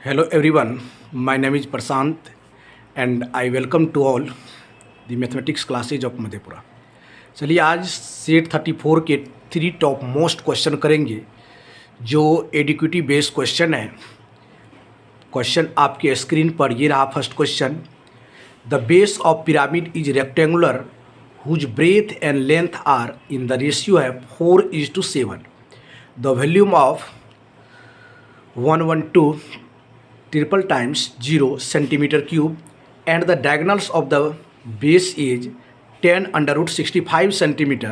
Hello everyone, my name is Prashant and I welcome to all the mathematics classes of Madhepura. चलिए आज set 34 के 3 top most question करेंगे जो एडिक्विटी based question है। क्वेश्चन आपके स्क्रीन पर ये रहा। First question, the base of pyramid is rectangular whose breadth and length are in the ratio है 4:7। The volume of 112 triple times 0 centimeter cube and the diagonals of the base is 10 under root 65 centimeter,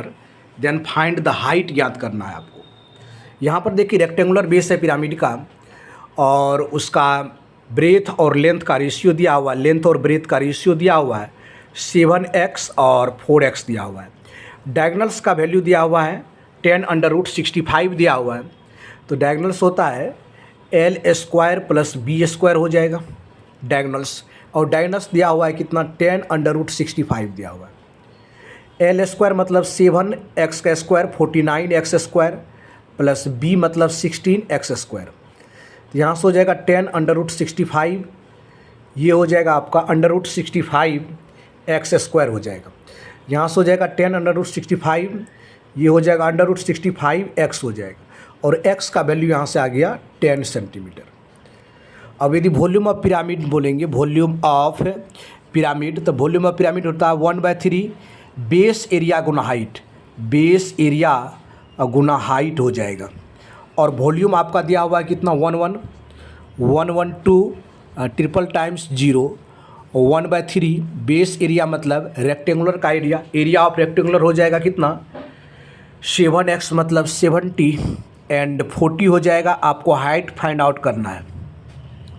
then find the height ज्ञात करना है आपको। यहाँ पर देखिए rectangular base है pyramid का और उसका ब्रेथ और लेंथ का रेशियो दिया हुआ है। लेंथ और ब्रेथ का रेशियो दिया हुआ है 7x और 4x दिया हुआ है। डायगनल्स का वैल्यू दिया हुआ है 10 अंडर रूट 65 दिया हुआ है। तो डायगनल्स होता है L square plus B square हो जाएगा डायगनल्स, और डायगनल्स दिया हुआ है कितना 10 अंडर रूट 65 दिया हुआ है। एल स्क्वायर मतलब 7x का square 49x square plus B मतलब 16x स्क्वायर। तो यहाँ से हो जाएगा 10 अंडर रूट 65, ये हो जाएगा आपका अंडर रूट 65x स्क्वायर हो जाएगा। यहाँ से हो जाएगा 10 अंडर रूट 65, ये हो जाएगा अंडर रूट 65x हो जाएगा और x का वैल्यू यहाँ से आ गया 10 सेंटीमीटर। अब यदि वॉल्यूम ऑफ पिरामिड बोलेंगे, वॉल्यूम ऑफ पिरामिड, तो वॉल्यूम ऑफ पिरामिड होता है 1/3 बेस एरिया गुना हाइट। बेस एरिया गुना हाइट हो जाएगा और वॉल्यूम आपका दिया हुआ है कितना 112 ट्रिपल टाइम्स 0 1/3 बेस एरिया मतलब रेक्टेंगुलर का एरिया। एरिया ऑफ रेक्टेंगुलर हो जाएगा कितना 7x मतलब 70 एंड 40 हो जाएगा। आपको हाइट फाइंड आउट करना है।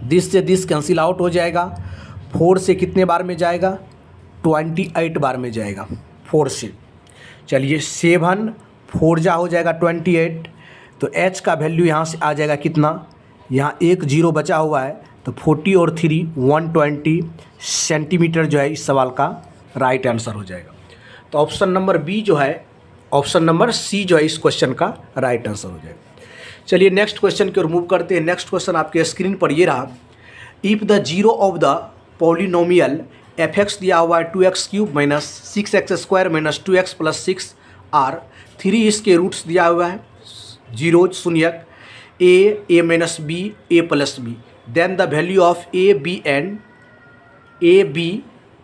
दिस से दिस कैंसिल आउट हो जाएगा। 4 से कितने बार में जाएगा 28 बार में जाएगा 4 से। चलिए 7 4 जा हो जाएगा 28। तो h का वैल्यू यहाँ से आ जाएगा कितना, यहाँ एक 0 बचा हुआ है तो 40 और 3 120 सेंटीमीटर जो है इस सवाल का राइट आंसर हो जाएगा। तो ऑप्शन नंबर बी जो है, ऑप्शन नंबर सी जो है इस क्वेश्चन का राइट आंसर हो जाएगा। चलिए नेक्स्ट क्वेश्चन की ओर मूव करते हैं। नेक्स्ट क्वेश्चन आपके स्क्रीन पर ये रहा। If the zero of the polynomial F X दिया हुआ है 2x³ minus 6x square minus 2x plus 6 are 3 इसके रूट्स दिया हुआ है 0 शून्यक a minus B a plus B, then the value of a b and a b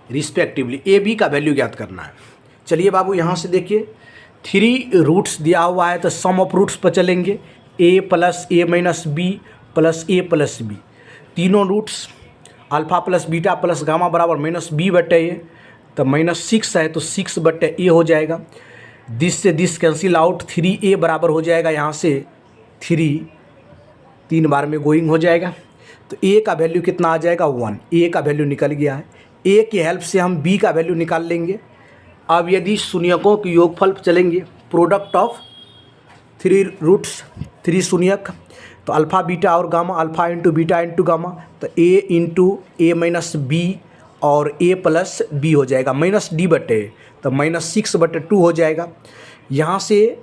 respectively. a b का value ज्ञात करना है। चलिए बाबू यहाँ से देखिए 3 रूट्स दिया हुआ है तो सम ऑफ रूट्स पर चलेंगे a plus a minus B plus a plus B. तीनों roots alpha plus beta plus gamma बराबर माइनस बी बटे ए, तो -6 है तो 6 बटे ए हो जाएगा। दिस से दिस कैंसिल आउट 3a बराबर हो जाएगा यहाँ से 3 बार में गोइंग हो जाएगा। तो a का वैल्यू कितना आ जाएगा 1। a का वैल्यू निकल गया है। a की हेल्प से हम b का वैल्यू निकाल लेंगे। अब यदि शून्यकों के योगफल पर चलेंगे, प्रोडक्ट ऑफ 3 रूट्स 3 शून्यक, तो अल्फ़ा बीटा और gamma, alpha into beta into gamma, तो a into a minus B और a प्लस बी हो जाएगा माइनस डी बटे, तो -6 बटे 2 हो जाएगा। यहाँ से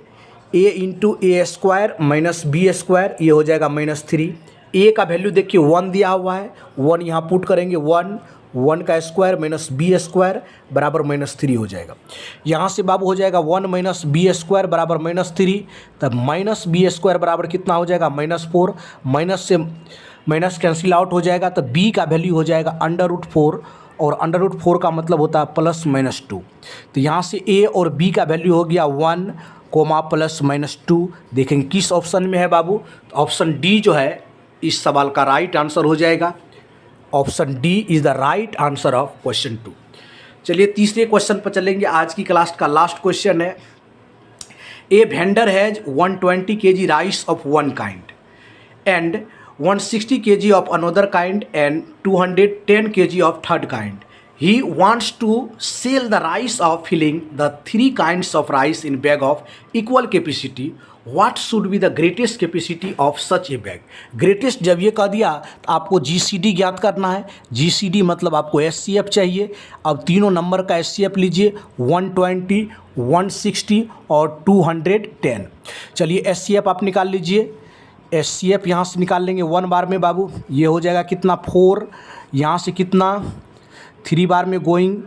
a into A square minus B square, ये हो जाएगा -3। a का वैल्यू देखिए 1 दिया हुआ है, 1 यहाँ पुट करेंगे 1 का स्क्वायर माइनस बी स्क्वायर बराबर -3 हो जाएगा। यहाँ से बाबू हो जाएगा 1 माइनस बी स्क्वायर बराबर -3, तब माइनस बी स्क्वायर बराबर कितना हो जाएगा -4। माइनस से माइनस कैंसिल आउट हो जाएगा तो b का वैल्यू हो जाएगा √4 और √4 का मतलब होता है +-2। तो यहाँ से a और b का वैल्यू हो गया 1, +-2। देखेंगे किस ऑप्शन में है बाबू, तो ऑप्शन डी जो है इस सवाल का राइट आंसर हो जाएगा। Option D is the right answer of question 2। चलिए तीसरे क्वेश्चन पर चलेंगे। आज की क्लास का लास्ट क्वेश्चन है। A vendor has 120 kg rice of one kind and 160 kg of another kind and 210 kg of third kind. He wants to sell the rice of filling the 3 kinds of rice in bag of equal capacity. What should be the greatest capacity of such a bag? Greatest जब ये कह दिया तो आपको GCD ज्ञात करना है। GCD मतलब आपको SCF चाहिए। अब तीनों नंबर का SCF लीजिए 120, 160 और 210। चलिए SCF आप निकाल लीजिए। HCF यहाँ से निकाल लेंगे 1 बार में बाबू, ये हो जाएगा कितना 4, यहाँ से कितना 3 बार में गोइंग,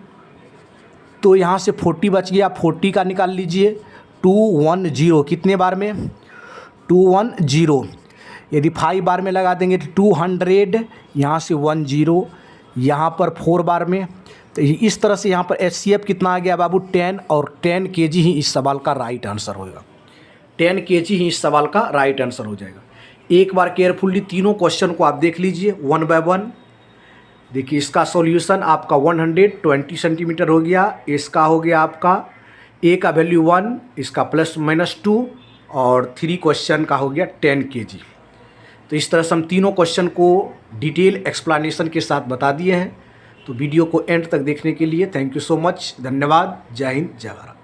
तो यहाँ से 40 बच गया, 40 का निकाल लीजिए 210, कितने बार में 210। यदि 5 बार में लगा देंगे तो 200, यहाँ से 10, यहाँ पर 4 बार में, तो इस तरह से यहाँ पर HCF कितना आ गया बाबू 10, और 10 kg ही इस सवाल का राइट आंसर होगा। 10 kg ही इस सवाल का राइट आंसर हो जाएगा। एक बार केयरफुली तीनों क्वेश्चन को आप देख लीजिए 1 बाय 1। देखिए इसका सॉल्यूशन आपका 120 सेंटीमीटर हो गया, इसका हो गया आपका A का वैल्यू 1, इसका ±2, और 3 क्वेश्चन का हो गया 10 kg। तो इस तरह से हम तीनों क्वेश्चन को डिटेल एक्सप्लेनेशन के साथ बता दिए हैं। तो वीडियो को एंड तक देखने के लिए थैंक यू सो मच, धन्यवाद, जय हिंद, जय भारत।